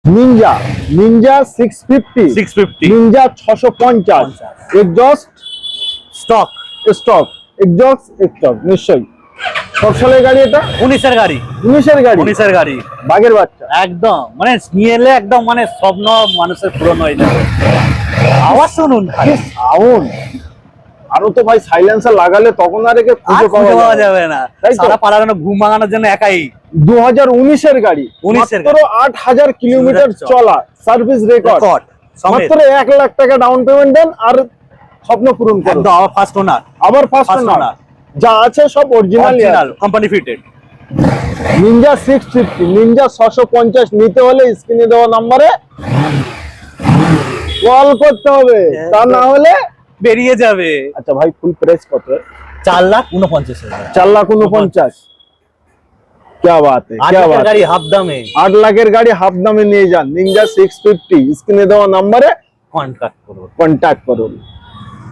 Ninja Ninja 650 650 Ninja 650 exhaust stock stock exhaust নিশ্চয়ই। কত সালের গাড়ি এটা? 19 এর গাড়ি, 19 এর গাড়ি, 19 এর গাড়ি, বাগের বাচ্চা একদম মানে নিয়ে এলে একদম মানে স্বপ্ন মানুষের পূরণ হয়ে যাবে। আওয়াজ শুনুন কি সাউন্ড! আরো তো ভাই সাইলেন্সার লাগালে তখন আর একে খুঁজে পাওয়া যাবে না, তাই তো? সারা পাড়ার ঘুম ভাঙানোর জন্য একাই। 2019 এর গাড়ি, 19 এর মাত্র 8000 কিলোমিটার চলা, সার্ভিস রেকর্ড, মাত্র 1 লাখ টাকা ডাউন পেমেন্ট দেন আর স্বপ্ন পূরণ করুন। একদম আবার ফার্স্ট ওনার, আবার ফার্স্ট ওনার, যা আছে সব original company fitted. Ninja 650 Ninja 650 নিতে হলে স্ক্রিনে দেওয়া নম্বরে কল করতে হবে, তা না হলে বেরিয়ে যাবে। আচ্ছা ভাই, ফুল প্রাইস কত? 4,49,000, 4,49,000। क्या बात है, क्या बात है। গাড়ি হাফ দামে, 8 লাখের গাড়ি হাফ দামে নিয়ে যান। নিনজা 650 স্ক্রিনে দেওয়া নম্বরে কন্ট্যাক্ট করুন। কন্ট্যাক্ট করুন।